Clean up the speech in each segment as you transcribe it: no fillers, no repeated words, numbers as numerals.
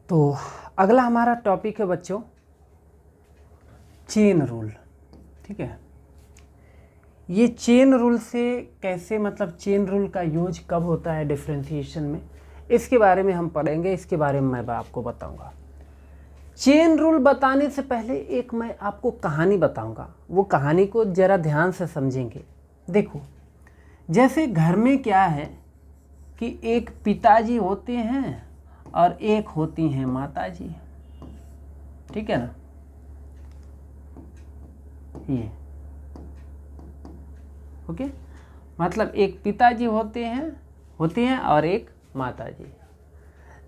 तो अगला हमारा टॉपिक है बच्चों चेन रूल। ठीक है, ये चेन रूल से कैसे, मतलब चेन रूल का यूज कब होता है डिफरेंशिएशन में, इसके बारे में हम पढ़ेंगे। इसके बारे में मैं आपको बताऊंगा। चेन रूल बताने से पहले एक मैं आपको कहानी बताऊंगा, वो कहानी को ज़रा ध्यान से समझेंगे। देखो, जैसे घर में क्या है कि एक पिताजी होते हैं और एक होती हैं माताजी। ठीक है ना, ये ओके, मतलब एक पिताजी होते हैं और एक माताजी।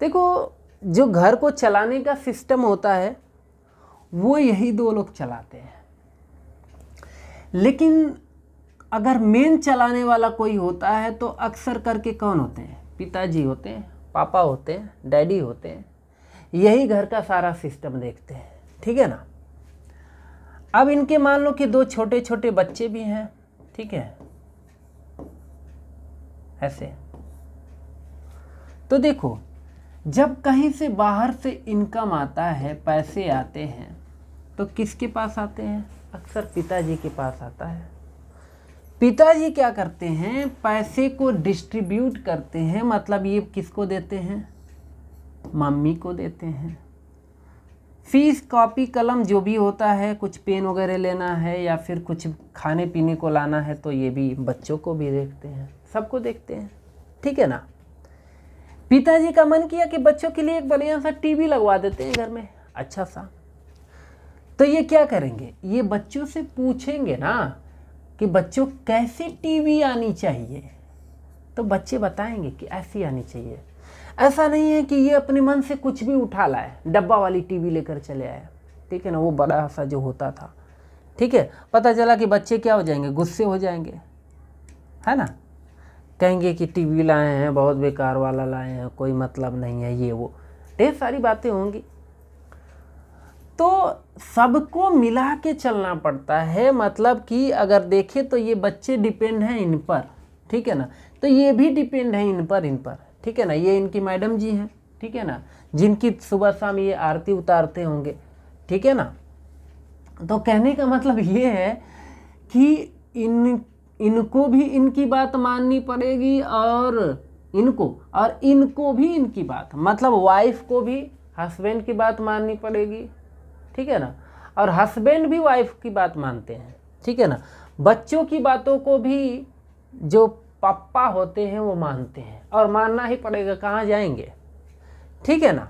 देखो, जो घर को चलाने का सिस्टम होता है वो यही दो लोग चलाते हैं, लेकिन अगर मेन चलाने वाला कोई होता है तो अक्सर करके कौन होते हैं? पिताजी होते हैं, पापा होते हैं, डैडी होते हैं। यही घर का सारा सिस्टम देखते हैं। ठीक है ना। अब इनके मान लो कि दो छोटे छोटे बच्चे भी हैं। ठीक है, ऐसे। तो देखो, जब कहीं से बाहर से इनकम आता है, पैसे आते हैं, तो किसके पास आते हैं? अक्सर पिताजी के पास आता है। पिताजी क्या करते हैं? पैसे को डिस्ट्रीब्यूट करते हैं। मतलब ये किसको देते हैं? मम्मी को देते हैं। फीस, कॉपी, कलम जो भी होता है, कुछ पेन वगैरह लेना है या फिर कुछ खाने पीने को लाना है, तो ये भी बच्चों को भी देखते हैं, सबको देखते हैं। ठीक है ना। पिताजी का मन किया कि बच्चों के लिए एक बढ़िया सा टीवी लगवा देते हैं घर में, अच्छा सा। तो ये क्या करेंगे? ये बच्चों से पूछेंगे ना कि बच्चों कैसी टीवी आनी चाहिए, तो बच्चे बताएंगे कि ऐसी आनी चाहिए। ऐसा नहीं है कि ये अपने मन से कुछ भी उठा लाए, डब्बा वाली टीवी लेकर चले आए। ठीक है ना, वो बड़ा सा जो होता था। ठीक है, पता चला कि बच्चे क्या हो जाएंगे? गुस्से हो जाएंगे, है ना। कहेंगे कि टीवी लाए हैं, बहुत बेकार वाला लाए हैं, कोई मतलब नहीं है, ये वो ढेर सारी बातें होंगी। तो सबको मिला के चलना पड़ता है। मतलब कि अगर देखें तो ये बच्चे डिपेंड हैं इन पर। ठीक है ना, तो ये भी डिपेंड है इन पर। ठीक है ना, ये इनकी मैडम जी हैं। ठीक है ना, जिनकी सुबह शाम ये आरती उतारते होंगे। ठीक है ना। तो कहने का मतलब ये है कि इनको भी इनकी बात माननी पड़ेगी और इनको भी इनकी बात, मतलब वाइफ को भी हस्बैंड की बात माननी पड़ेगी। ठीक है ना, और हस्बैंड भी वाइफ की बात मानते हैं। ठीक है ना, बच्चों की बातों को भी जो पापा होते हैं वो मानते हैं, और मानना ही पड़ेगा, कहाँ जाएंगे। ठीक है ना।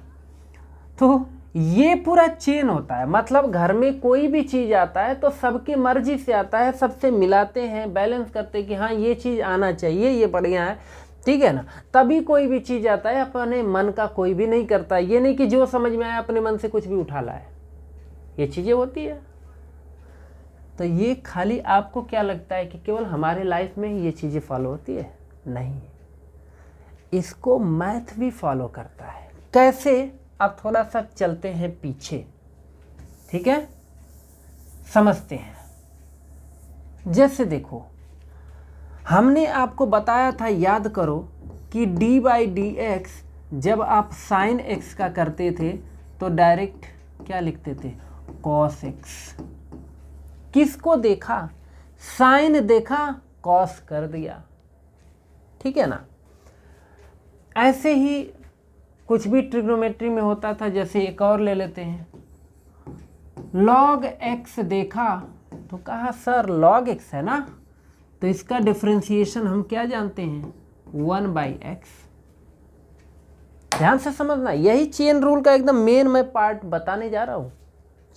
तो ये पूरा चेन होता है। मतलब घर में कोई भी चीज़ आता है तो सबकी मर्जी से आता है, सबसे मिलाते हैं, बैलेंस करते हैं कि हाँ ये चीज़ आना चाहिए, ये बढ़िया है। ठीक है ना, तभी कोई भी चीज़ आता है। अपने मन का कोई भी नहीं करता। ये नहीं कि जो समझ में आया अपने मन से कुछ भी उठा लाए, ये चीज़ें होती है। तो ये खाली आपको क्या लगता है कि केवल हमारे लाइफ में ही ये चीज़ें फॉलो होती है? नहीं, इसको मैथ भी फॉलो करता है। कैसे? अब थोड़ा सा चलते हैं पीछे। ठीक है, समझते हैं। जैसे देखो, हमने आपको बताया था, याद करो, कि d/dx जब आप sin x का करते थे तो डायरेक्ट क्या लिखते थे? cos x। किसको देखा? sin देखा, cos कर दिया। ठीक है ना। ऐसे ही कुछ भी ट्रिग्नोमेट्री में होता था। जैसे एक और ले लेते हैं, log x देखा तो कहा सर log x है ना, तो इसका डिफरेंशिएशन हम क्या जानते हैं? 1/x। ध्यान से समझना, यही चेन रूल का एकदम मेन मैं पार्ट बताने जा रहा हूँ।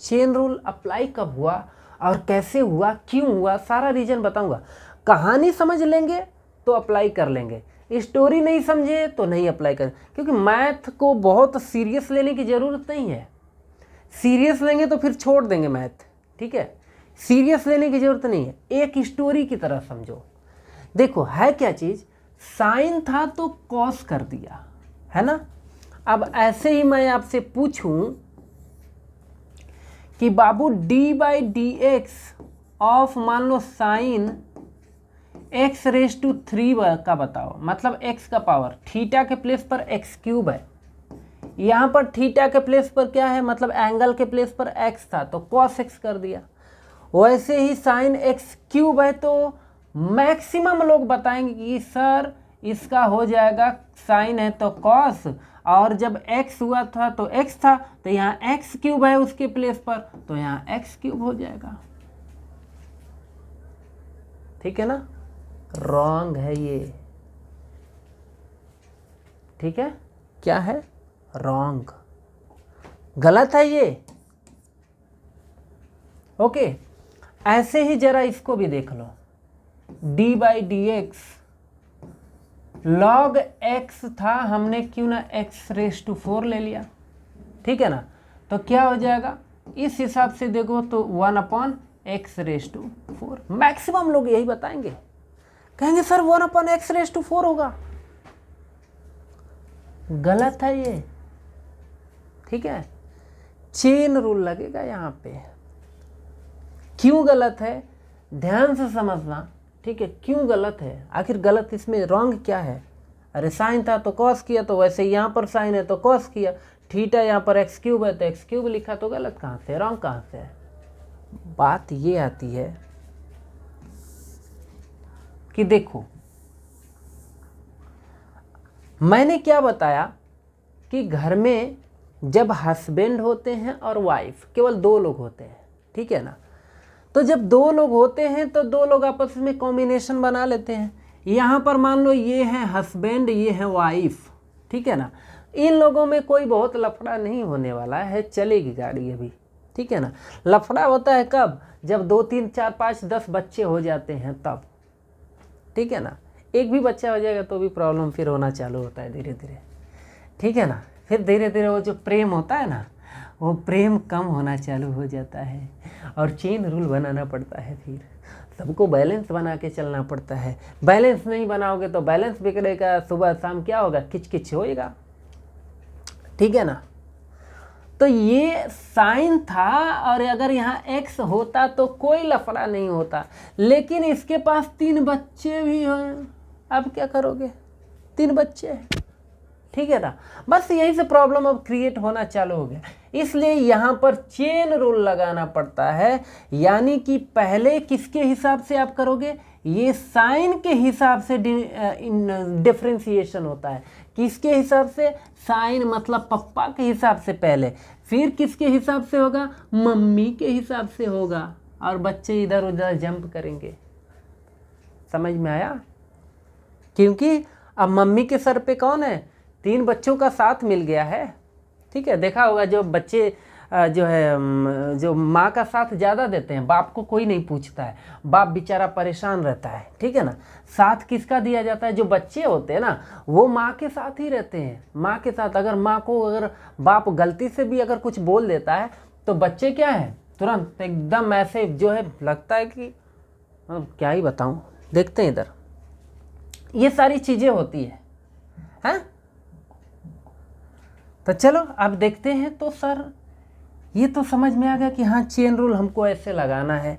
चेन रूल अप्लाई कब हुआ और कैसे हुआ, क्यों हुआ, सारा रीजन बताऊंगा। कहानी समझ लेंगे तो अप्लाई कर लेंगे, स्टोरी नहीं समझे तो नहीं अप्लाई कर, क्योंकि मैथ को बहुत सीरियस लेने की ज़रूरत नहीं है। सीरियस लेंगे तो फिर छोड़ देंगे मैथ। ठीक है, सीरियस लेने की ज़रूरत नहीं है, एक स्टोरी की तरह समझो। देखो है क्या चीज़, साइन था तो कॉस कर दिया, है ना। अब ऐसे ही मैं आपसे पूछूं कि बाबू d/dx ऑफ मान लो साइन x⁻³ का बताओ। मतलब x का पावर, थीटा के प्लेस पर x³ है, यहाँ पर थीटा के प्लेस पर क्या है, मतलब एंगल के प्लेस पर एक्स था तो कॉस एक्स कर दिया। वैसे ही साइन एक्स क्यूब है तो मैक्सिमम लोग बताएंगे कि सर इसका हो जाएगा, साइन है तो कॉस, और जब एक्स हुआ था तो एक्स था, तो यहाँ एक्स क्यूब है उसके प्लेस पर तो यहाँ एक्स क्यूब हो जाएगा। ठीक है ना, रॉन्ग है ये। ठीक है, क्या है, रॉन्ग, गलत है ये। ओके, ऐसे ही जरा इसको भी देख लो, d by d x log x था, हमने क्यों ना एक्स रेस टू 4 ले लिया। ठीक है ना, तो क्या हो जाएगा, इस हिसाब से देखो तो 1/x रेस टू 4। मैक्सिमम लोग यही बताएंगे, कहेंगे सर 1/x रेस टू 4 होगा। गलत है ये। ठीक है, चेन रूल लगेगा यहाँ पे। क्यों गलत है, ध्यान से समझना। ठीक है, क्यों गलत है, आखिर गलत इसमें रॉन्ग क्या है। अरे साइन था तो कॉस किया, तो वैसे यहाँ पर साइन है तो कॉस किया, थीटा यहाँ पर एक्स क्यूब है तो एक्स क्यूब लिखा, तो गलत कहाँ से, रॉन्ग कहाँ से है। बात ये आती है कि देखो मैंने क्या बताया कि घर में जब हस्बैंड होते हैं और वाइफ, केवल 2 लोग होते हैं। ठीक है ना, तो जब 2 लोग होते हैं तो 2 लोग आपस में कॉम्बिनेशन बना लेते हैं। यहाँ पर मान लो ये है हस्बैंड, ये है वाइफ। ठीक है ना, इन लोगों में कोई बहुत लफड़ा नहीं होने वाला है, चलेगी गाड़ी अभी। ठीक है ना, लफड़ा होता है कब, जब 2 3 4 5 10 बच्चे हो जाते हैं तब। ठीक है ना, एक भी बच्चा हो जाएगा तो भी प्रॉब्लम फिर होना चालू होता है धीरे धीरे। ठीक है ना, फिर धीरे धीरे वो जो प्रेम होता है ना, वो प्रेम कम होना चालू हो जाता है और चेन रूल बनाना पड़ता है। फिर सबको बैलेंस बना के चलना पड़ता है। बैलेंस नहीं बनाओगे तो बैलेंस बिगड़ेगा, सुबह शाम क्या होगा, किच किच होएगा। ठीक है ना, तो ये साइन था और अगर यहाँ एक्स होता तो कोई लफड़ा नहीं होता, लेकिन इसके पास 3 बच्चे भी हैं। अब क्या करोगे, 3 बच्चे हैं। ठीक है ना, बस यही से प्रॉब्लम अब क्रिएट होना चालू हो गया। इसलिए यहाँ पर चेन रूल लगाना पड़ता है, यानी कि पहले किसके हिसाब से आप करोगे, ये साइन के हिसाब से डिफरेंशिएशन होता है। किसके हिसाब से, साइन मतलब पप्पा के हिसाब से पहले, फिर किसके हिसाब से होगा, मम्मी के हिसाब से होगा, और बच्चे इधर उधर जंप करेंगे। समझ में आया, क्योंकि अब मम्मी के सर पे कौन है, 3 बच्चों का साथ मिल गया है। ठीक है, देखा होगा जो बच्चे जो है जो माँ का साथ ज़्यादा देते हैं, बाप को कोई नहीं पूछता है, बाप बेचारा परेशान रहता है। ठीक है ना, साथ किसका दिया जाता है, जो बच्चे होते हैं ना वो माँ के साथ ही रहते हैं, माँ के साथ। अगर माँ को अगर बाप गलती से भी अगर कुछ बोल देता है तो बच्चे क्या है, तुरंत एकदम ऐसे जो है लगता है कि क्या ही बताऊँ। देखते हैं इधर, ये सारी चीज़ें होती हैं। तो चलो अब देखते हैं। तो सर ये तो समझ में आ गया कि हाँ चेन रूल हमको ऐसे लगाना है,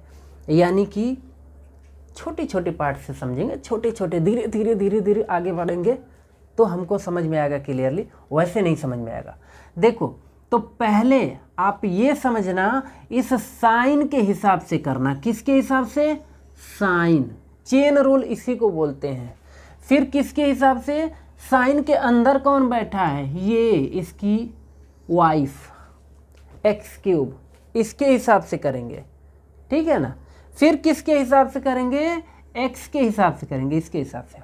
यानी कि छोटी छोटी पार्ट से समझेंगे, छोटे छोटे धीरे धीरे धीरे धीरे आगे बढ़ेंगे तो हमको समझ में आएगा क्लियरली, वैसे नहीं समझ में आएगा। देखो, तो पहले आप ये समझना इस साइन के हिसाब से करना। किसके हिसाब से, साइन, चेन रूल इसी को बोलते हैं। फिर किसके हिसाब से, साइन के अंदर कौन बैठा है, ये इसकी वाइफ, एक्स क्यूब, इसके हिसाब से करेंगे। ठीक है ना, फिर किसके हिसाब से करेंगे, एक्स के हिसाब से करेंगे, इसके हिसाब से।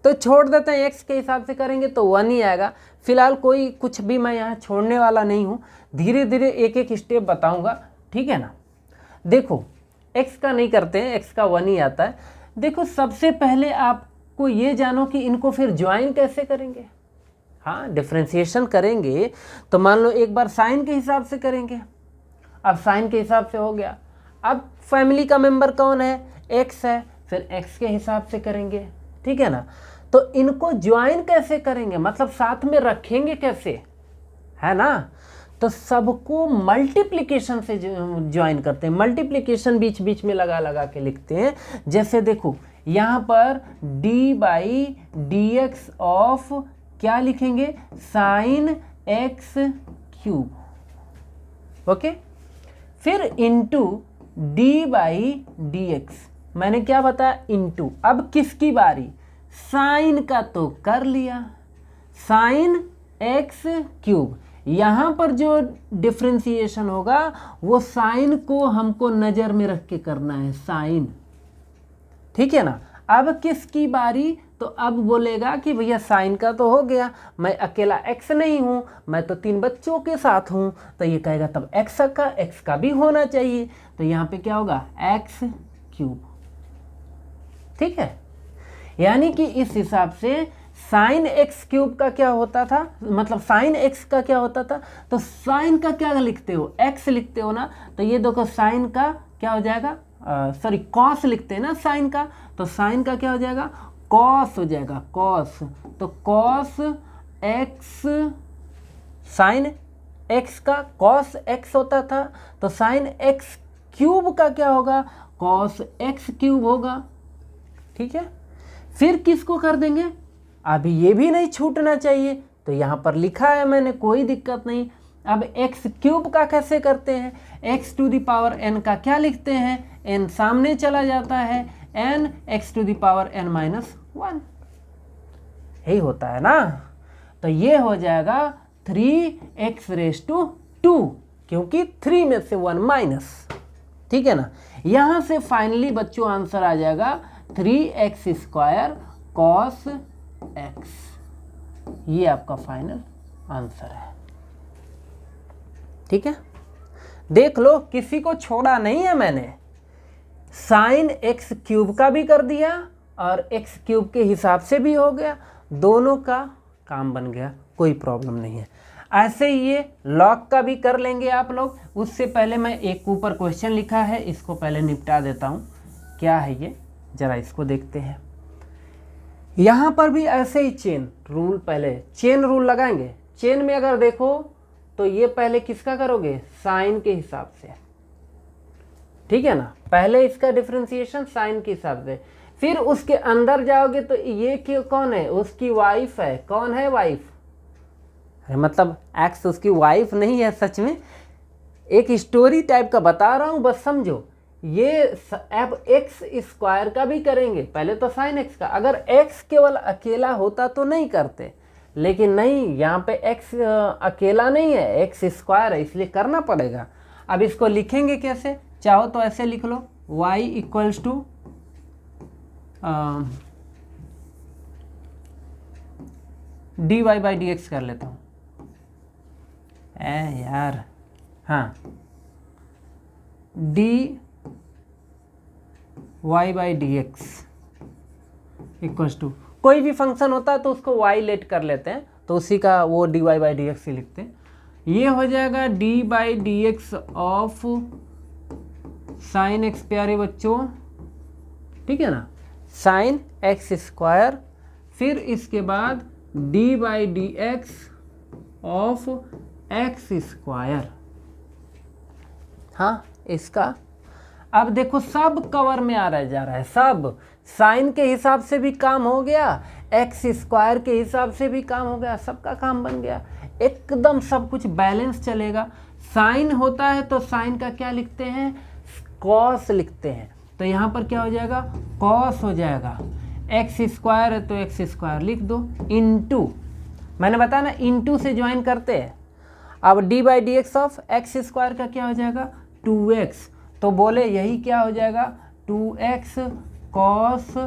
तो छोड़ देते हैं, एक्स के हिसाब से करेंगे तो 1 ही आएगा। फिलहाल कोई कुछ भी मैं यहाँ छोड़ने वाला नहीं हूँ, धीरे धीरे एक एक स्टेप बताऊँगा। ठीक है ना, देखो एक्स का नहीं करते हैं, एक्स का 1 ही आता है। देखो सबसे पहले आपको ये जानो कि इनको फिर ज्वाइन कैसे करेंगे। हाँ, डिफरेंशिएशन करेंगे तो मान लो एक बार साइन के हिसाब से करेंगे, अब साइन के हिसाब से हो गया। अब फैमिली का मेंबर कौन है, एक्स है, फिर एक्स के हिसाब से करेंगे। ठीक है ना, तो इनको ज्वाइन कैसे करेंगे, मतलब साथ में रखेंगे कैसे, है ना। तो सबको मल्टीप्लिकेशन से ज्वाइन करते हैं। मल्टीप्लिकेशन बीच बीच में लगा लगा के लिखते हैं। जैसे देखो यहाँ पर d by d x of क्या लिखेंगे, साइन एक्स क्यूब, ओके। फिर into d by d x, मैंने क्या बताया, इंटू, अब किसकी बारी, साइन का तो कर लिया, साइन एक्स क्यूब। यहाँ पर जो डिफ्रेंसिएशन होगा वो साइन को हमको नज़र में रख के करना है, साइन, ठीक है ना। अब किसकी बारी, तो अब बोलेगा कि भैया साइन का तो हो गया, मैं अकेला एक्स नहीं हूँ, मैं तो 3 बच्चों के साथ हूँ, तो ये कहेगा तब एक्स का भी होना चाहिए, तो यहाँ पे क्या होगा, एक्स क्यूब, ठीक है। यानी कि इस हिसाब से साइन एक्स क्यूब का क्या होता था, मतलब साइन एक्स का क्या होता था, तो साइन का क्या लिखते हो, एक्स लिखते हो ना, तो ये देखो साइन का क्या हो जाएगा, सॉरी कॉस लिखते हैं ना साइन का, तो साइन का क्या हो जाएगा, कॉस हो जाएगा, कॉस, तो कॉस एक्स, साइन एक्स का कॉस एक्स होता था, तो साइन एक्स क्यूब का क्या होगा, कॉस एक्स क्यूब होगा, ठीक है। फिर किसको कर देंगे, अभी ये भी नहीं छूटना चाहिए, तो यहाँ पर लिखा है मैंने, कोई दिक्कत नहीं। अब एक्स क्यूब का कैसे करते हैं, x to the power n का क्या लिखते हैं, एन सामने चला जाता है, n x to the power n minus 1, यही होता है ना। तो ये हो जाएगा 3x रेस टू 2, क्योंकि 3 में से 1 माइनस, ठीक है ना। यहाँ से फाइनली बच्चों आंसर आ जाएगा 3x स्क्वायर कॉस x, ये आपका फाइनल आंसर है, ठीक है। देख लो किसी को छोड़ा नहीं है मैंने, साइन एक्स क्यूब का भी कर दिया और एक्स क्यूब के हिसाब से भी हो गया, दोनों का काम बन गया, कोई प्रॉब्लम नहीं है। ऐसे ही ये लॉग का भी कर लेंगे आप लोग। उससे पहले मैं एक ऊपर क्वेश्चन लिखा है, इसको पहले निपटा देता हूँ, क्या है ये जरा इसको देखते हैं। यहाँ पर भी ऐसे ही चेन रूल, पहले चेन रूल लगाएंगे। चेन में अगर देखो तो ये पहले किसका करोगे, साइन के हिसाब से, ठीक है ना। पहले इसका डिफरेंशिएशन साइन के हिसाब से, फिर उसके अंदर जाओगे तो ये क्यों, कौन है, उसकी वाइफ है, कौन है वाइफ, मतलब एक्स उसकी वाइफ नहीं है, सच में एक स्टोरी टाइप का बता रहा हूँ, बस समझो। ये अब एक्स स्क्वायर का भी करेंगे, पहले तो साइन एक्स का, अगर एक्स केवल अकेला होता तो नहीं करते, लेकिन नहीं, यहाँ पे एक्स अकेला नहीं है, एक्स स्क्वायर है, इसलिए करना पड़ेगा। अब इसको लिखेंगे कैसे, चाहो तो ऐसे लिख लो, y equals to d y by d x कर लेता हूँ, यार हाँ, d y by d x equals to, कोई भी फंक्शन होता है तो उसको y लेट कर लेते हैं, तो उसी का वो d y by d x ही लिखते हैं। ये हो जाएगा d by d x of sine x, प्यारे बच्चों, ठीक है ना, साइन एक्स स्क्वायर, फिर इसके बाद D by d x of x square, हाँ इसका। अब देखो सब कवर में आ रहा जा रहा है, सब साइन के हिसाब से भी काम हो गया, एक्स स्क्वायर के हिसाब से भी काम हो गया, सबका काम बन गया, एकदम सब कुछ बैलेंस चलेगा। साइन होता है तो साइन का क्या लिखते हैं, कॉस लिखते हैं, तो यहाँ पर क्या हो जाएगा, कॉस हो जाएगा। एक्स स्क्वायर है तो एक्स स्क्वायर लिख दो, इनटू, मैंने बताया ना इनटू से ज्वाइन करते हैं। अब D by d x of x square का क्या हो जाएगा, 2x, तो बोले यही क्या हो जाएगा, 2x कॉस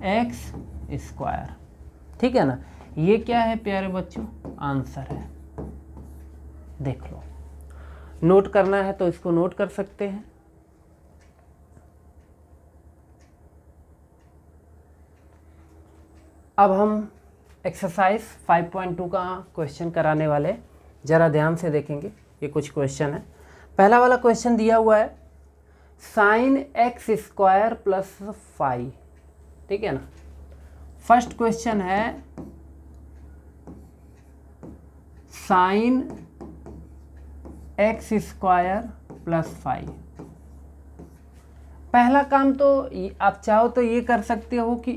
एक्स स्क्वायर, ठीक है ना। ये क्या है प्यारे बच्चों, आंसर है, देख लो। नोट करना है तो इसको नोट कर सकते हैं। अब हम एक्सरसाइज 5.2 का क्वेश्चन कराने वाले, ज़रा ध्यान से देखेंगे, ये कुछ क्वेश्चन है। पहला वाला क्वेश्चन दिया हुआ है साइन एक्स स्क्वायर प्लस 5, ठीक है ना। फर्स्ट क्वेश्चन है साइन एक्स स्क्वायर प्लस 5। पहला काम तो आप चाहो तो ये कर सकते हो कि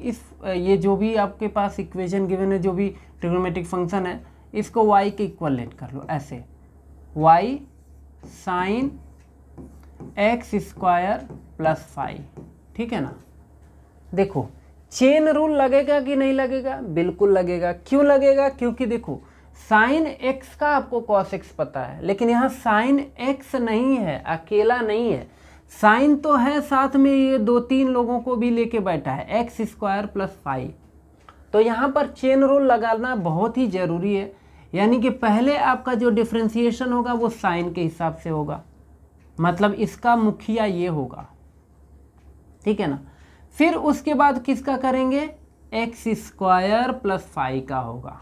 ये जो भी आपके पास इक्वेशन गिवन है, जो भी ट्रिग्नोमेट्रिक फंक्शन है, इसको y के इक्वल लेट कर लो ऐसे, y sine x square plus 5, ठीक है ना। देखो चेन रूल लगेगा कि नहीं लगेगा, बिल्कुल लगेगा। क्यों लगेगा, क्योंकि देखो साइन एक्स का आपको कॉस एक्स पता है, लेकिन यहाँ साइन एक्स नहीं है, अकेला नहीं है, साइन तो है, साथ में ये 2-3 लोगों को भी लेके बैठा है, एक्स स्क्वायर प्लस 5। तो यहाँ पर चेन रूल लगाना बहुत ही ज़रूरी है, यानी कि पहले आपका जो डिफ्रेंसिएशन होगा वो साइन के हिसाब से होगा, मतलब इसका मुखिया ये होगा, ठीक है ना। फिर उसके बाद किसका करेंगे, एक्स स्क्वायर प्लस 5 का होगा,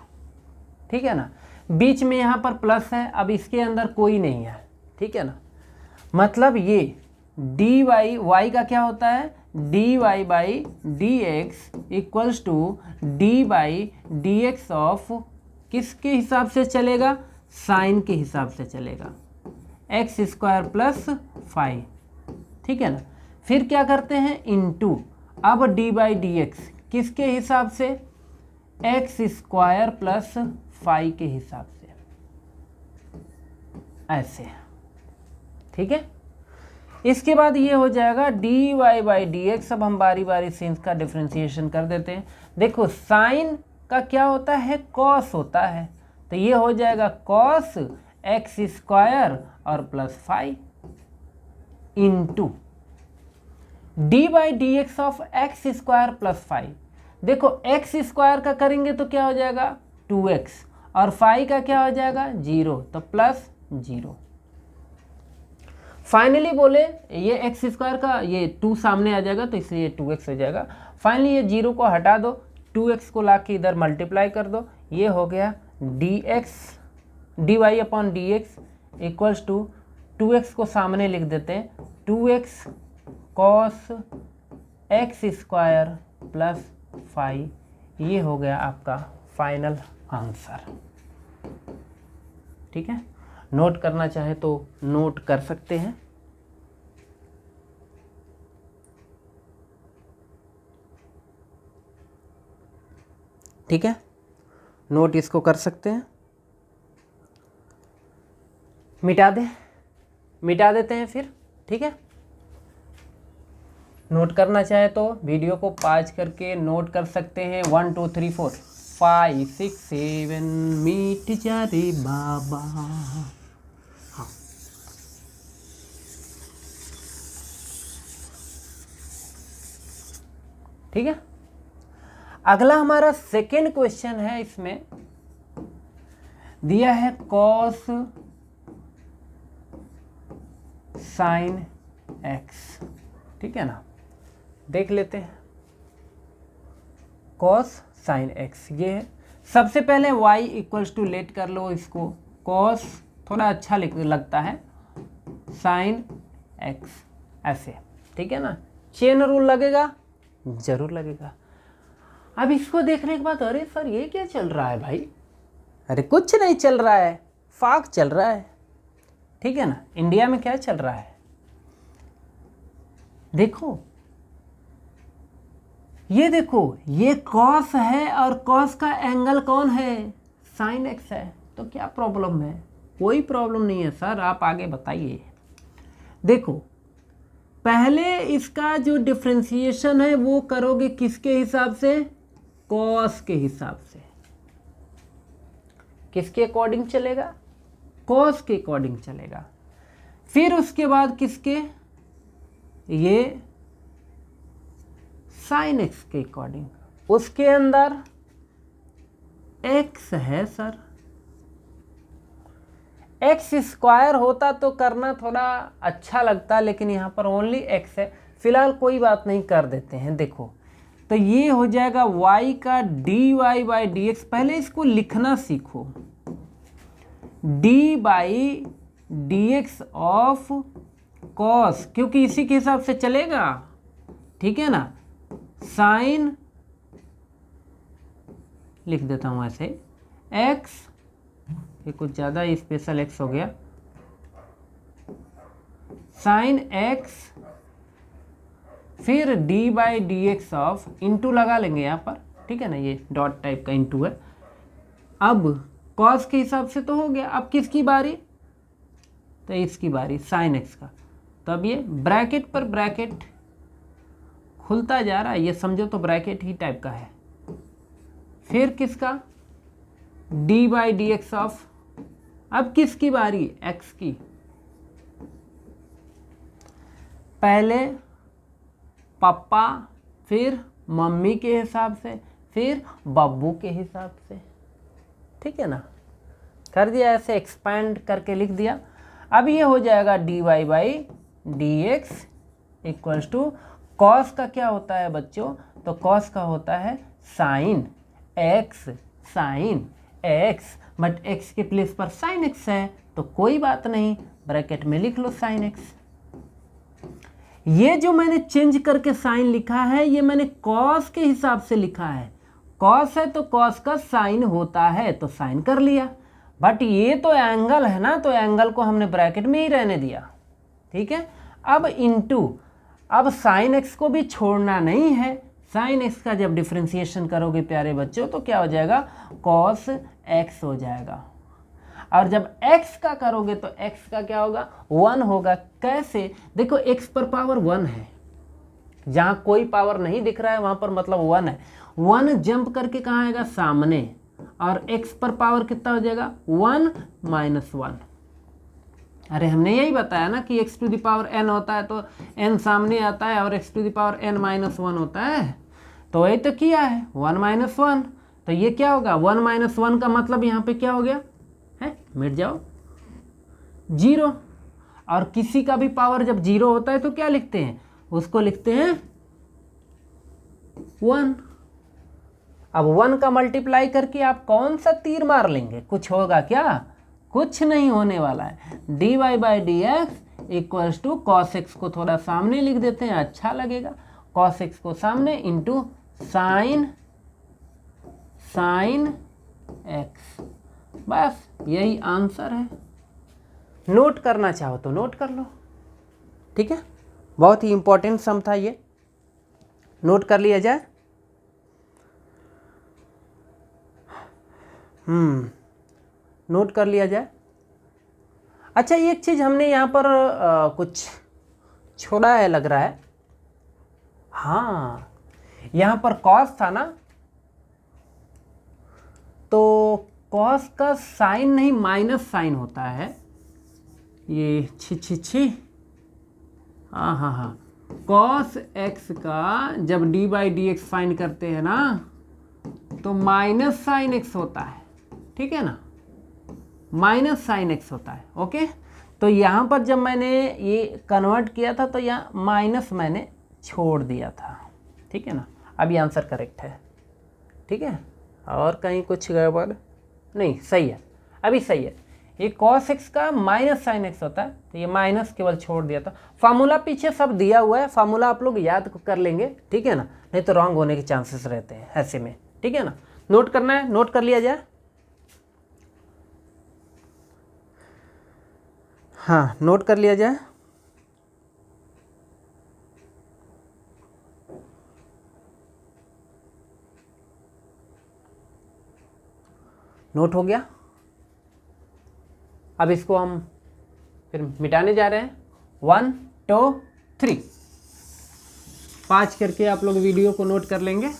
ठीक है ना। बीच में यहाँ पर प्लस है, अब इसके अंदर कोई नहीं है, ठीक है ना। मतलब ये डी वाई का क्या होता है, d y by d x equals to d by d x of किसके हिसाब से चलेगा, साइन के हिसाब से चलेगा, एक्स स्क्वायर प्लस 5, ठीक है ना। फिर क्या करते हैं, इनटू, अब डी बाई डी एक्स किसके हिसाब से, एक्स स्क्वायर प्लस 5 के हिसाब से, ऐसे, ठीक है। इसके बाद ये हो जाएगा d y by d x. अब हम बारी बारी से इसका डिफ्रेंसिएशन कर देते हैं। देखो साइन का क्या होता है, कॉस होता है, तो ये हो जाएगा कॉस एक्स स्क्वायर और plus 5 into d by d x of x square plus 5। देखो एक्स स्क्वायर का करेंगे तो क्या हो जाएगा 2x, और 5 का क्या हो जाएगा 0, तो प्लस 0। फाइनली बोले ये एक्स स्क्वायर का ये 2 सामने आ जाएगा, तो इसलिए 2x हो जाएगा। फाइनली ये 0 को हटा दो, 2x को ला के इधर मल्टीप्लाई कर दो, ये हो गया d y upon d x equals to 2x को सामने लिख देते हैं, 2x cos x square plus 5। ये हो गया आपका फाइनल आंसर, ठीक है। नोट करना चाहे तो नोट कर सकते हैं। ठीक है, नोट इसको कर सकते हैं। मिटा देते हैं फिर, ठीक है। नोट करना चाहे तो वीडियो को पॉज करके नोट कर सकते हैं। 1 2 3 4 5 6 7 मीट जा रे बाबा। हाँ, ठीक है। अगला हमारा सेकेंड क्वेश्चन है, इसमें दिया है कॉस साइन एक्स, ठीक है ना। देख लेते हैं कॉस साइन एक्स, ये है। सबसे पहले y इक्वल्स टू लेट कर लो इसको, कॉस थोड़ा अच्छा लगता है, साइन एक्स ऐसे, ठीक है ना। चेन रूल लगेगा, जरूर लगेगा। अब इसको देखने के बाद अरे सर ये क्या चल रहा है भाई, अरे कुछ नहीं चल रहा है, फाक चल रहा है, ठीक है ना। इंडिया में क्या चल रहा है, देखो ये देखो, ये कॉस है और कॉस का एंगल कौन है, साइन एक्स है, तो क्या प्रॉब्लम है, कोई प्रॉब्लम नहीं है सर, आप आगे बताइए। देखो पहले इसका जो डिफ्रेंसिएशन है वो करोगे किसके हिसाब से, कॉस के हिसाब से। किसके अकॉर्डिंग चलेगा, कॉस के अकॉर्डिंग चलेगा। फिर उसके बाद किसके, ये साइन एक्स के अकॉर्डिंग, उसके अंदर एक्स है सर, एक्स स्क्वायर होता तो करना थोड़ा अच्छा लगता, लेकिन यहाँ पर ओनली एक्स है, फिलहाल कोई बात नहीं, कर देते हैं। देखो तो ये हो जाएगा y का d y by d x. पहले इसको लिखना सीखो, d by d x of cos, क्योंकि इसी के हिसाब से चलेगा, ठीक है ना। साइन लिख देता हूँ ऐसे, एक्स, ये कुछ ज़्यादा स्पेशल एक्स हो गया, साइन एक्स फिर D by d x of into लगा लेंगे यहाँ पर, ठीक है ना, ये डॉट टाइप का इंटू है। अब कॉस के हिसाब से तो हो गया, अब किसकी बारी, तो इसकी बारी साइन एक्स का। तो अब ये ब्रैकेट पर ब्रैकेट खुलता जा रहा है, ये समझो तो ब्रैकेट ही टाइप का है। फिर किसका, D by d x of, अब किसकी बारी, एक्स की। पहले पापा, फिर मम्मी के हिसाब से, फिर बब्बू के हिसाब से, ठीक है ना, कर दिया ऐसे, एक्सपैंड करके लिख दिया। अब ये हो जाएगा d y by d x equals to, cos का क्या होता है बच्चों, तो कॉस का होता है sine x, sine x, but x के प्लेस पर साइन एक्स है तो कोई बात नहीं, ब्रैकेट में लिख लो साइन एक्स। ये जो मैंने चेंज करके साइन लिखा है ये मैंने कॉस के हिसाब से लिखा है, कॉस है तो कॉस का साइन होता है तो साइन कर लिया, बट ये तो एंगल है ना, तो एंगल को हमने ब्रैकेट में ही रहने दिया, ठीक है। अब इनटू, अब साइन एक्स को भी छोड़ना नहीं है, साइन एक्स का जब डिफ्रेंसिएशन करोगे प्यारे बच्चों तो क्या हो जाएगा, कॉस एक्स हो जाएगा। और जब x का करोगे तो x का क्या होगा, 1 होगा। कैसे, देखो x पर पावर 1 है, जहाँ कोई पावर नहीं दिख रहा है वहाँ पर मतलब 1 है, 1 जंप करके कहाँ आएगा, सामने, और x पर पावर कितना हो जाएगा, 1 माइनस 1। अरे हमने यही बताया ना कि x to the power n होता है तो n सामने आता है और x to the power n minus 1 होता है, तो वही तो किया है, 1 माइनस 1। तो ये क्या होगा, 1 माइनस 1 का मतलब यहाँ पे क्या हो गया है, मिट जाओ, 0। और किसी का भी पावर जब 0 होता है तो क्या लिखते हैं, उसको लिखते हैं 1। अब 1 का मल्टीप्लाई करके आप कौन सा तीर मार लेंगे, कुछ होगा क्या, कुछ नहीं होने वाला है। D y by d x equals to cos x को थोड़ा सामने लिख देते हैं, अच्छा लगेगा, कॉस एक्स को सामने इंटू साइन एक्स, बस यही आंसर है। नोट करना चाहो तो नोट कर लो, ठीक है, बहुत ही इंपॉर्टेंट सम था ये, नोट कर लिया जाए। नोट कर लिया जाए। अच्छा, एक चीज़ हमने यहाँ पर कुछ छोड़ा है लग रहा है, हाँ, यहाँ पर कॉस था ना, तो कॉस का साइन नहीं माइनस साइन होता है, ये छी, हाँ, कॉस एक्स का जब D by d x find करते हैं ना तो माइनस साइन एक्स होता है, ठीक है ना, माइनस साइन एक्स होता है, ओके। तो यहाँ पर जब मैंने ये कन्वर्ट किया था तो यहाँ माइनस मैंने छोड़ दिया था, ठीक है ना, अब ये आंसर करेक्ट है, ठीक है, और कहीं कुछ गड़बड़ नहीं, सही है, अभी सही है। ये कॉस एक्स का माइनस साइन एक्स होता है तो ये माइनस केवल छोड़ दिया था, फार्मूला पीछे सब दिया हुआ है, फार्मूला आप लोग याद कर लेंगे, ठीक है ना, नहीं तो रॉन्ग होने के चांसेस रहते हैं ऐसे में, ठीक है ना। नोट करना है, नोट कर लिया जाए, हाँ, नोट कर लिया जाए। नोट हो गया। अब इसको हम फिर मिटाने जा रहे हैं, 1 2 3, 5 करके आप लोग वीडियो को नोट कर लेंगे।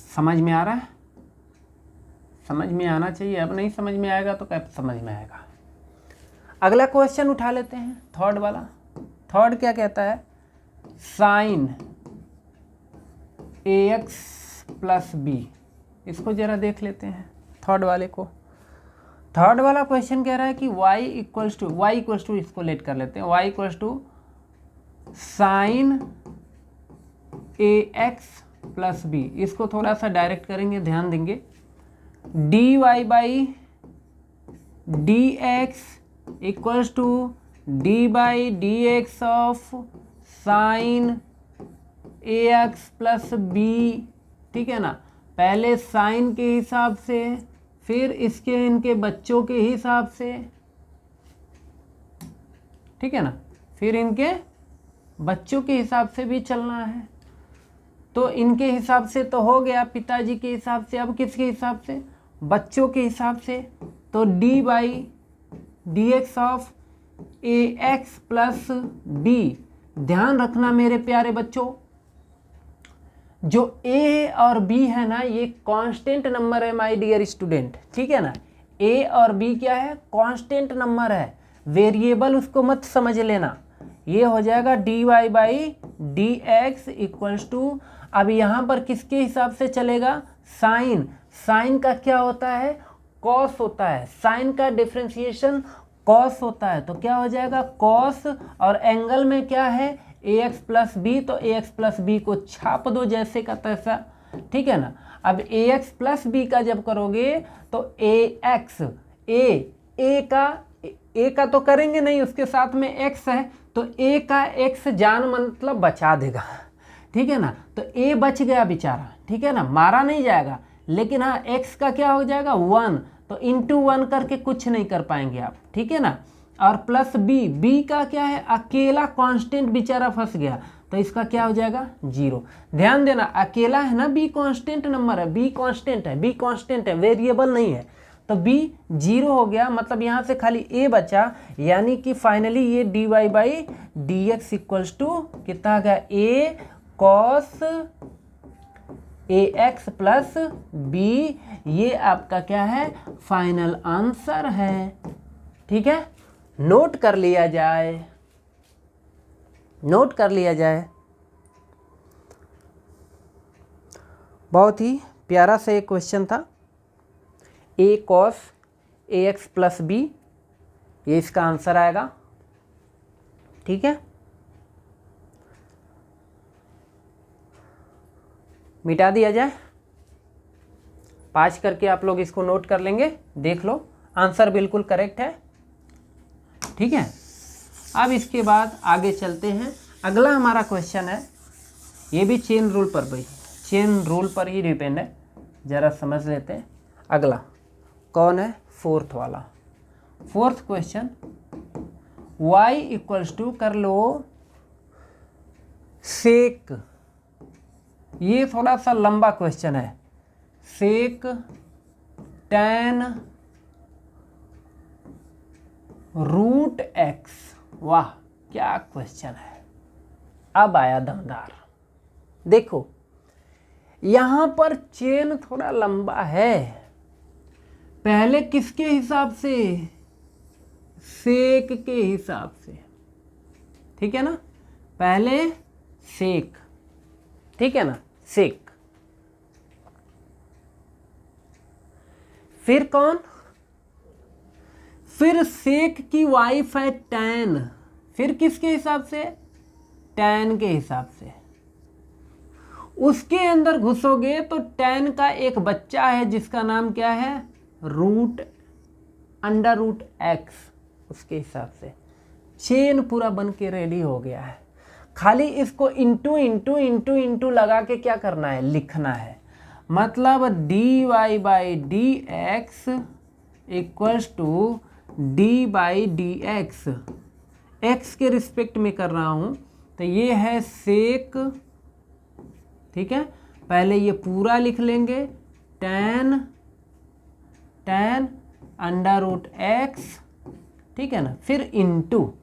समझ में आ रहा है, समझ में आना चाहिए, अब नहीं समझ में आएगा तो क्या समझ में आएगा। अगला क्वेश्चन उठा लेते हैं, थर्ड वाला। थर्ड क्या कहता है, साइन ax प्लस बी, इसको जरा देख लेते हैं थर्ड वाले को। थर्ड वाला क्वेश्चन कह रहा है कि y इक्वल्स टू, इसको लेट कर लेते हैं, y equals to sine ax plus b, इसको थोड़ा सा डायरेक्ट करेंगे, ध्यान देंगे, d y by d x equals to d by d x of sine ax plus b, ठीक है ना, पहले साइन के हिसाब से फिर इसके इनके बच्चों के हिसाब से, ठीक है ना, फिर इनके बच्चों के हिसाब से भी चलना है। तो इनके हिसाब से तो हो गया, पिताजी के हिसाब से। अब किसके हिसाब से? बच्चों के हिसाब से। तो d by d x of a x plus b. ध्यान रखना मेरे प्यारे बच्चों, जो ए और बी है ना, ये कांस्टेंट नंबर है माय डियर स्टूडेंट, ठीक है ना। ए और बी क्या है? कांस्टेंट नंबर है, वेरिएबल उसको मत समझ लेना। ये हो जाएगा d y by d x equals to, अब यहाँ पर किसके हिसाब से चलेगा? साइन। साइन का क्या होता है? कॉस होता है। साइन का डिफरेंशिएशन कॉस होता है। तो क्या हो जाएगा? कॉस, और एंगल में क्या है? ए एक्स प्लस बी। तो ए एक्स प्लस बी को छाप दो जैसे का तैसा, ठीक है ना। अब ए एक्स प्लस बी का जब करोगे तो ए एक्स, ए का तो करेंगे नहीं, उसके साथ में एक्स है, तो ए का एक्स जान मतलब बचा देगा, ठीक है ना। तो ए बच गया बेचारा, ठीक है ना, मारा नहीं जाएगा। लेकिन हाँ, एक्स का क्या हो जाएगा? 1। तो इंटू 1 करके कुछ नहीं कर पाएंगे आप, ठीक है ना। और प्लस बी, बी का क्या है? अकेला कांस्टेंट बेचारा फंस गया, तो इसका क्या हो जाएगा? 0। ध्यान देना, अकेला है ना, बी कांस्टेंट नंबर है, बी कांस्टेंट है, बी कांस्टेंट है, वेरिएबल नहीं है। तो b 0 हो गया, मतलब यहाँ से खाली a बचा, यानी कि फाइनली ये dy by d x equals to कितना आ गया? a cos a x plus b. ये आपका क्या है? फाइनल आंसर है, ठीक है। नोट कर लिया जाए, नोट कर लिया जाए। बहुत ही प्यारा सा एक क्वेश्चन था। ए cos A x plus b, ये इसका आंसर आएगा, ठीक है। मिटा दिया जाए, 5 करके आप लोग इसको नोट कर लेंगे, देख लो आंसर बिल्कुल करेक्ट है, ठीक है। अब इसके बाद आगे चलते हैं। अगला हमारा क्वेश्चन है, ये भी चेन रूल पर भाई, चेन रूल पर ही डिपेंड है, ज़रा समझ लेते हैं। अगला कौन है? फोर्थ वाला। Fourth question, y equals to कर लो सेक, ये थोड़ा सा लंबा क्वेश्चन है। Sec tan root x. वाह क्या क्वेश्चन है, अब आया दमदार। देखो यहाँ पर चेन थोड़ा लंबा है, पहले किसके हिसाब से? सेक के हिसाब से, ठीक है ना। पहले सेक, ठीक है ना, सेक। फिर कौन? फिर सेक की वाइफ है टैन, फिर किसके हिसाब से? टैन के हिसाब से। उसके अंदर घुसोगे तो टैन का एक बच्चा है जिसका नाम क्या है? रूट, अंडर रूट एक्स, उसके हिसाब से चेन पूरा बन के रेडी हो गया है। खाली इसको इंटू इंटू इंटू इंटू लगा के क्या करना है? लिखना है। मतलब d y by d x equals to d by d x, x के रिस्पेक्ट में कर रहा हूँ, तो ये है सेक, ठीक है। पहले ये पूरा लिख लेंगे, tan tan under root x, ठीक है ना, फिर इंटू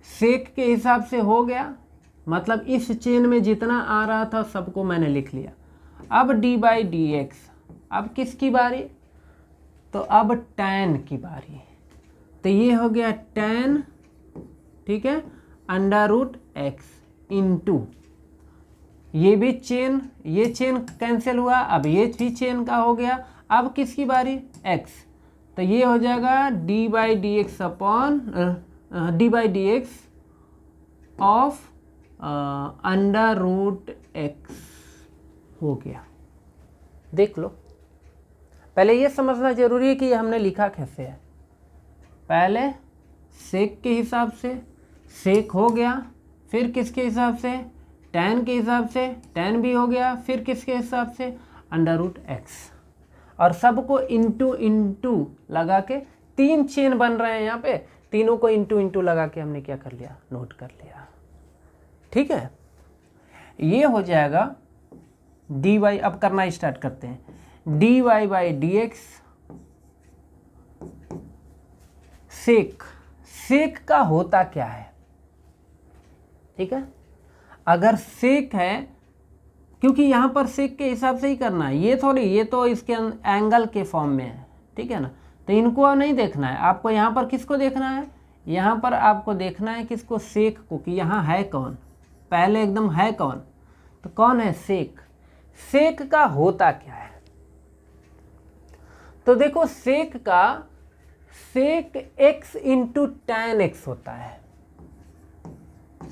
सेक के हिसाब से हो गया। मतलब इस चेन में जितना आ रहा था सबको मैंने लिख लिया। अब डी बाई डी एक्स, अब किसकी बारी? तो अब टैन की बारी। तो ये हो गया टैन, ठीक है, अंडर रूट एक्स इंटू, ये भी चेन, ये चेन कैंसिल हुआ, अब ये भी चेन का हो गया। अब किसकी बारी? एक्स। तो ये हो जाएगा d by d x upon d by d x of under root x हो गया। देख लो, पहले ये समझना जरूरी है कि हमने लिखा कैसे है। पहले सेक के हिसाब से, सेक हो गया, फिर किसके हिसाब से? टैन के हिसाब से, टैन भी हो गया, फिर किसके हिसाब से? Under root x. और सबको इंटू इंटू लगा के 3 चेन बन रहे हैं यहाँ पे, तीनों को इंटू इंटू लगा के हमने क्या कर लिया, नोट कर लिया। ठीक है, ये हो जाएगा dy। अब करना स्टार्ट करते हैं, dy/dx सेक। सेक का होता क्या है, ठीक है, अगर सेक है, क्योंकि यहाँ पर सेक के हिसाब से ही करना है, ये थोड़ी, ये तो इसके एंगल के फॉर्म में है, ठीक है ना, तो इनको नहीं देखना है आपको। यहाँ पर किसको देखना है, यहाँ पर आपको देखना है किसको, सेक को, कि यहाँ है कौन, पहले एकदम है कौन, तो कौन है, सेक। सेक का होता क्या है, तो देखो सेक का, सेक x इंटू tan x होता है।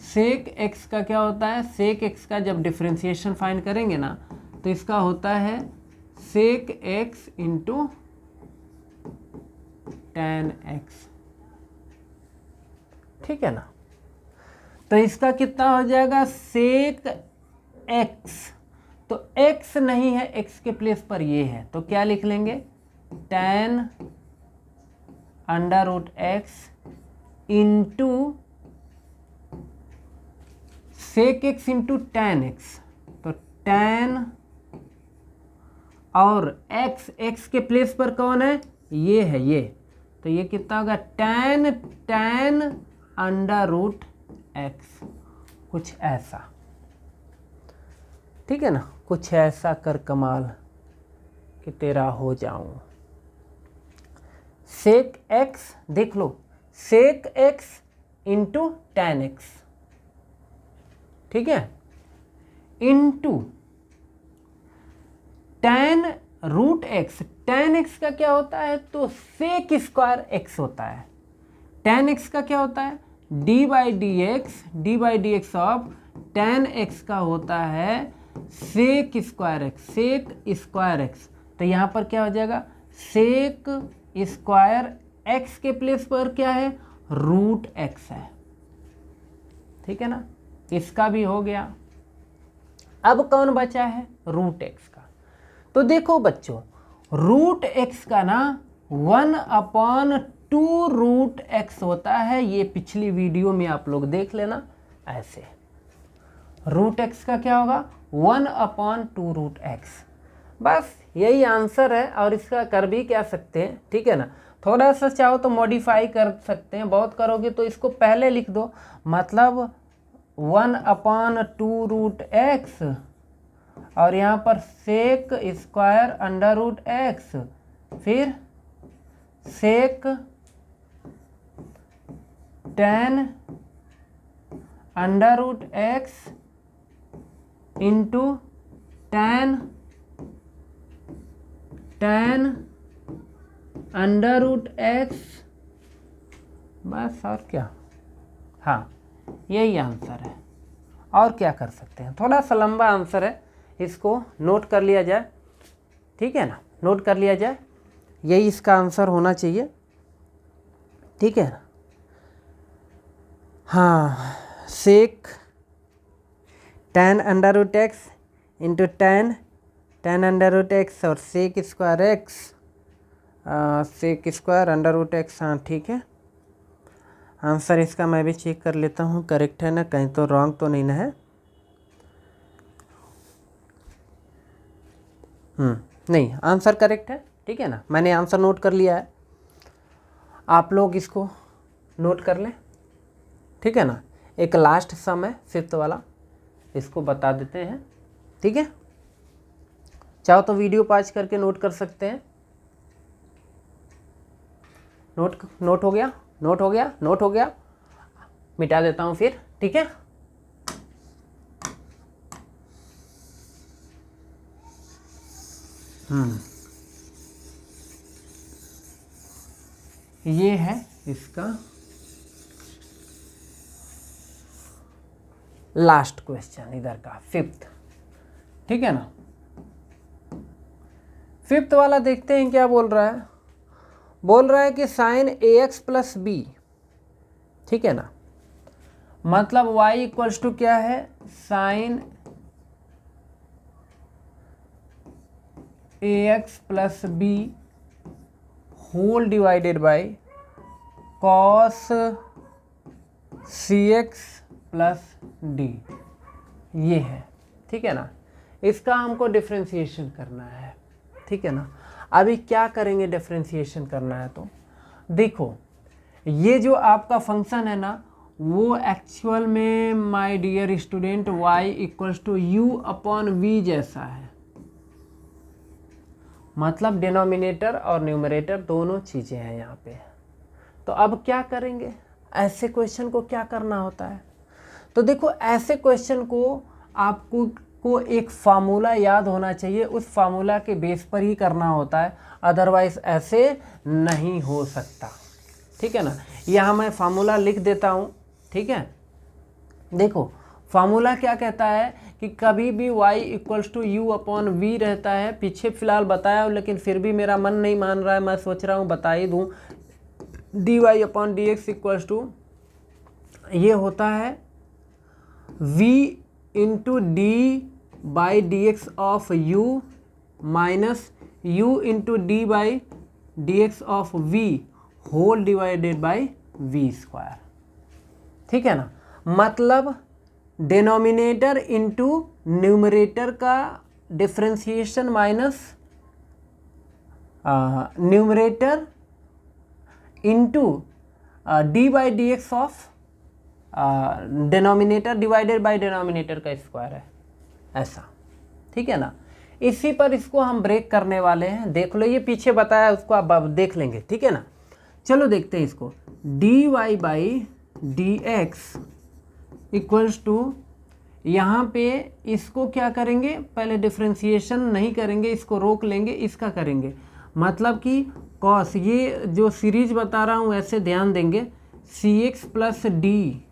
सेक x का क्या होता है, सेक x का जब डिफरेंशिएशन फाइंड करेंगे ना, तो इसका होता है सेक x इंटू tan x, ठीक है ना। तो इसका कितना हो जाएगा, सेक x, तो x नहीं है, x के प्लेस पर ये है, तो क्या लिख लेंगे, tan √x into sec x into tan x, तो tan और x के प्लेस पर कौन है, ये है, ये, तो ये कितना होगा, tan √x, कुछ ऐसा, ठीक है ना, कुछ ऐसा कर कमाल कि तेरा हो जाऊं। सेक x, देख लो, सेक x इंटू tan x, ठीक है, into tan √x। tan x का क्या होता है, तो सेक स्क्वायर x होता है। tan x का क्या होता है, dy/dx ऑफ tan x का होता है sec square x, sec square x, तो यहाँ पर क्या हो जाएगा, सेक स्क्वायर x के प्लेस पर क्या है, √x है, ठीक है ना, इसका भी हो गया। अब कौन बचा है, √x का। तो देखो बच्चों, √x का ना 1/2√x होता है, ये पिछली वीडियो में आप लोग देख लेना, ऐसे √x का क्या होगा, 1/2√x, बस यही आंसर है। और इसका कर भी क्या सकते हैं, ठीक है ना, थोड़ा सा चाहो तो मॉडिफाई कर सकते हैं, बहुत करोगे तो इसको पहले लिख दो, मतलब 1/2√x और यहाँ पर सेक स्क्वायर √x, फिर सेक tan √x into tan √x, बस, और क्या, हाँ यही आंसर है। और क्या कर सकते हैं, थोड़ा सा लंबा आंसर है, इसको नोट कर लिया जाए, ठीक है ना, नोट कर लिया जाए, यही इसका आंसर होना चाहिए, ठीक है ना। हाँ, sec tan √x into tan √x और sec square x, sec square √x, हाँ ठीक है। आंसर इसका मैं भी चेक कर लेता हूँ, करेक्ट है ना, कहीं तो रॉन्ग तो नहीं ना है। नहीं, आंसर करेक्ट है, ठीक है ना, मैंने आंसर नोट कर लिया है, आप लोग इसको नोट कर लें, ठीक है ना। एक लास्ट सम है 5th वाला, इसको बता देते हैं, ठीक है, चाहो तो वीडियो पॉज करके नोट कर सकते हैं। नोट हो गया, नोट हो गया, नोट हो गया, मिटा देता हूँ फिर, ठीक है। ये है इसका लास्ट क्वेश्चन इधर का 5th, ठीक है ना। 5th वाला देखते हैं क्या बोल रहा है, बोल रहा है कि साइन ax + b, ठीक है ना, मतलब y इक्वल्स टू क्या है, sine ax plus b whole divided by cos cx plus d, ये है। ठीक है ना, इसका हमको डिफ्रेंशिएशन करना है। ठीक है ना, अभी क्या करेंगे, डिफ्रेंशिएशन करना है तो देखो, ये जो आपका फंक्शन है ना, वो एक्चुअल में my dear student y equals to u upon v जैसा है, मतलब डिनोमिनेटर और न्यूमरेटर दोनों चीज़ें हैं यहाँ पे। तो अब क्या करेंगे, ऐसे क्वेश्चन को क्या करना होता है, तो देखो ऐसे क्वेश्चन को आपको एक फार्मूला याद होना चाहिए, उस फार्मूला के बेस पर ही करना होता है, अदरवाइज ऐसे नहीं हो सकता। ठीक है ना, यहाँ मैं फार्मूला लिख देता हूँ। ठीक है, देखो फार्मूला क्या कहता है कि कभी भी y equals to u upon v रहता है। पीछे फिलहाल बताया लेकिन फिर भी मेरा मन नहीं मान रहा है, मैं सोच रहा हूँ बता ही दूँ। D y upon d x equals to ये होता है v into d by d x of u minus u into d by d x of v whole divided by v square. ठीक है ना, मतलब डिनोमिनेटर इंटू न्यूमरेटर का differentiation minus numerator into d by d x of denominator divided by denominator का square है, ऐसा। ठीक है ना, इसी पर इसको हम ब्रेक करने वाले हैं। देख लो, ये पीछे बताया उसको आप देख लेंगे। ठीक है ना, चलो देखते हैं इसको। D y by d x equals to, यहाँ पे इसको क्या करेंगे, पहले डिफ्रेंशिएशन नहीं करेंगे, इसको रोक लेंगे, इसका करेंगे, मतलब कि कॉस, ये जो सीरीज बता रहा हूँ ऐसे ध्यान देंगे, सी एक्स प्लस डी,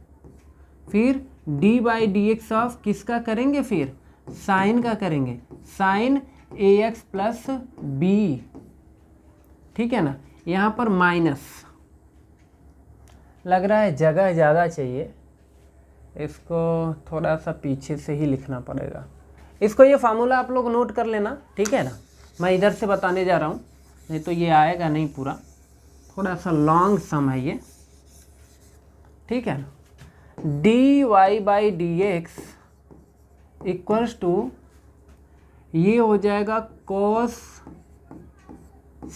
फिर D by d x of किसका करेंगे, फिर साइन का करेंगे, sign a x plus b. ठीक है ना, यहाँ पर माइनस लग रहा है, जगह ज़्यादा चाहिए, इसको थोड़ा सा पीछे से ही लिखना पड़ेगा। इसको ये फार्मूला आप लोग नोट कर लेना। ठीक है ना, मैं इधर से बताने जा रहा हूँ, नहीं तो ये आएगा नहीं पूरा, थोड़ा सा लॉन्ग सम है ये। ठीक है ना, d y by d x equals to ये हो जाएगा cos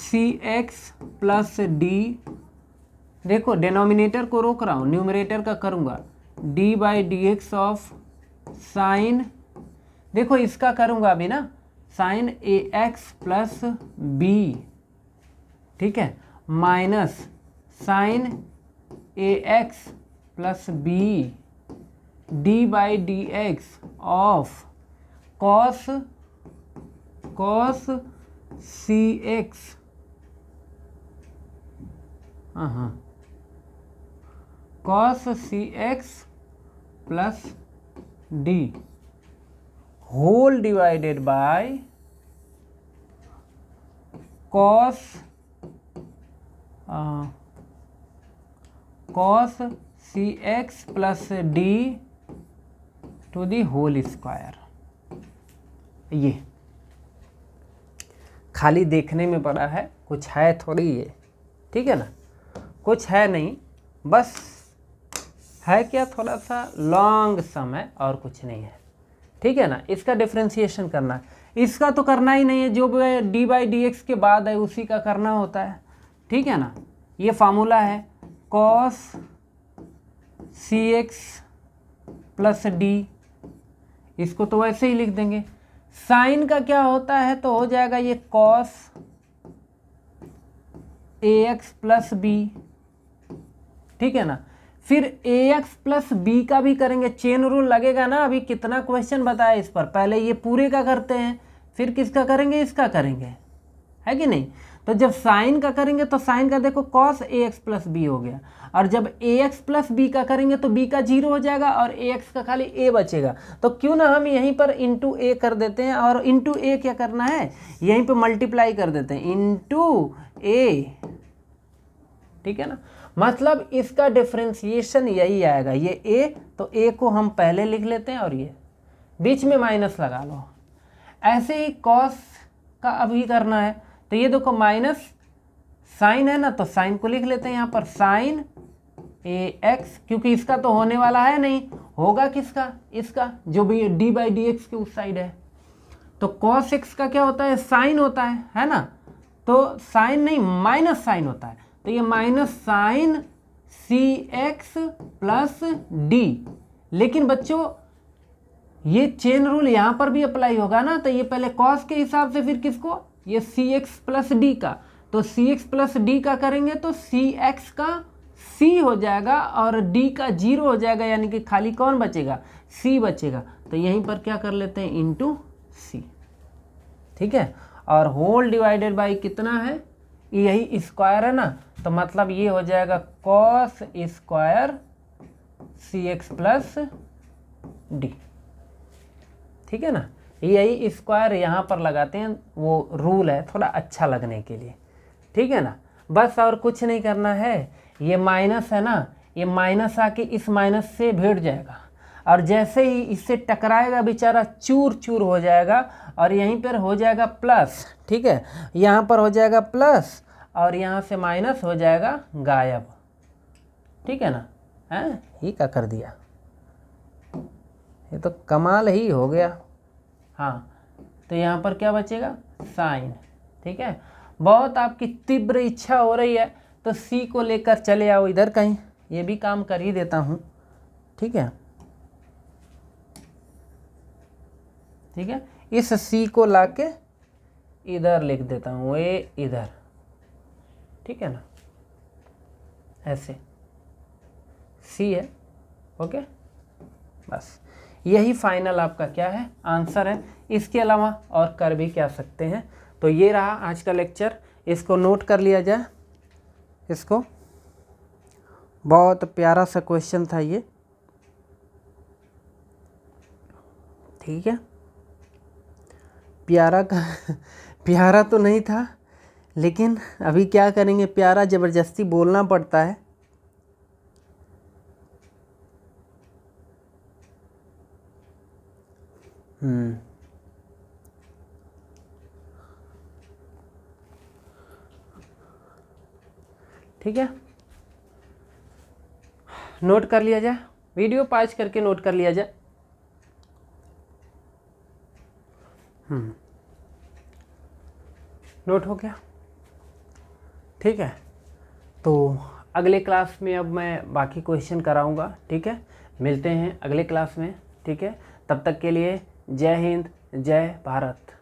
c x plus d. देखो डिनोमिनेटर को रोक रहा हूँ, न्यूमरेटर का करूँगा, d by d x of sine, देखो इसका करूँगा अभी ना, sine a x plus b. ठीक है, minus sine a x plus b d by d x of cos c x, cos c x plus d whole divided by cos c x plus d to the whole square. ये खाली देखने में पड़ा है, कुछ है थोड़ी ये। ठीक है ना, कुछ है नहीं, बस है क्या, थोड़ा सा लॉन्ग सम है और कुछ नहीं है। ठीक है ना, इसका डिफ्रेंशिएशन करना है, इसका तो करना ही नहीं है, जो डी बाई डी एक्स के बाद है उसी का करना होता है। ठीक है ना, ये फार्मूला है cos c x plus D, इसको तो वैसे ही लिख देंगे। साइन का क्या होता है, तो हो जाएगा ये cos A x plus b. ठीक है ना, फिर ए एक्स प्लस बी का भी करेंगे, चेन रूल लगेगा ना। अभी कितना क्वेश्चन बताया इस पर, पहले ये पूरे का करते हैं, फिर किसका करेंगे, इसका करेंगे, है कि नहीं। तो जब साइन का करेंगे तो साइन का देखो cos A x plus B हो गया, और जब ए एक्स प्लस बी का करेंगे तो बी का 0 हो जाएगा और ए एक्स का खाली ए बचेगा। तो क्यों ना हम यहीं पर इंटू ए कर देते हैं, और इंटू ए क्या करना है, यहीं पे मल्टीप्लाई कर देते हैं, इंटू ए। ठीक है ना, मतलब इसका डिफ्रेंशिएशन यही आएगा, ये ए, तो ए को हम पहले लिख लेते हैं और ये बीच में माइनस लगा लो। ऐसे ही कॉस का अभी करना है। तो ये देखो माइनस साइन है ना, तो साइन को लिख लेते हैं यहाँ पर साइन ए एक्स, क्योंकि इसका तो होने वाला है नहीं, होगा किसका, इसका, जो भी डी बाई डी एक्स के उस साइड है। तो कॉस एक्स का क्या होता है, साइन होता है ना, तो साइन नहीं माइनस साइन होता है, तो ये माइनस साइन सी एक्स प्लस डी। लेकिन बच्चों ये चेन रूल यहाँ पर भी अप्लाई होगा ना, तो ये पहले कॉस के हिसाब से, फिर किसको, ये सी एक्स प्लस डी का, तो सी एक्स प्लस डी का करेंगे तो सी एक्स का सी हो जाएगा और डी का 0 हो जाएगा, यानी कि खाली कौन बचेगा, सी बचेगा। तो यहीं पर क्या कर लेते हैं, इंटू सी, ठीक है। और होल डिवाइडेड बाई कितना है, यही स्क्वायर है ना, तो मतलब ये हो जाएगा कॉस स्क्वायर सी एक्स प्लस डी, ठीक है ना। यही स्क्वायर यहाँ पर लगाते हैं, वो रूल है थोड़ा अच्छा लगने के लिए, ठीक है ना। बस और कुछ नहीं करना है, ये माइनस है ना, ये माइनस आके इस माइनस से भिड़ जाएगा और जैसे ही इससे टकराएगा बेचारा चूर चूर हो जाएगा और यहीं पर हो जाएगा प्लस, ठीक है। यहाँ पर हो जाएगा प्लस और यहाँ से माइनस हो जाएगा गायब, ठीक है ना। हैं, ये क्या कर दिया, ये तो कमाल ही हो गया। हाँ, तो यहाँ पर क्या बचेगा, साइन, ठीक है। बहुत आपकी तीव्र इच्छा हो रही है तो सी को लेकर चले आओ इधर कहीं, ये भी काम कर ही देता हूँ, ठीक है। ठीक है, इस सी को लाके इधर लिख देता हूँ, ये इधर, ठीक है ना, ऐसे सी है, ओके। बस यही फाइनल आपका क्या है, आंसर है। इसके अलावा और कर भी क्या सकते हैं। तो ये रहा आज का लेक्चर, इसको नोट कर लिया जाए, इसको बहुत प्यारा सा क्वेश्चन था ये, ठीक है। प्यारा का प्यारा तो नहीं था, लेकिन अभी क्या करेंगे, प्यारा ज़बरदस्ती बोलना पड़ता है। ठीक है, नोट कर लिया जाए, वीडियो पॉज करके नोट कर लिया जाए। नोट हो गया, ठीक है। तो अगले क्लास में अब मैं बाकी क्वेश्चन कराऊंगा, ठीक है। मिलते हैं अगले क्लास में, ठीक है। तब तक के लिए जय हिंद, जय भारत।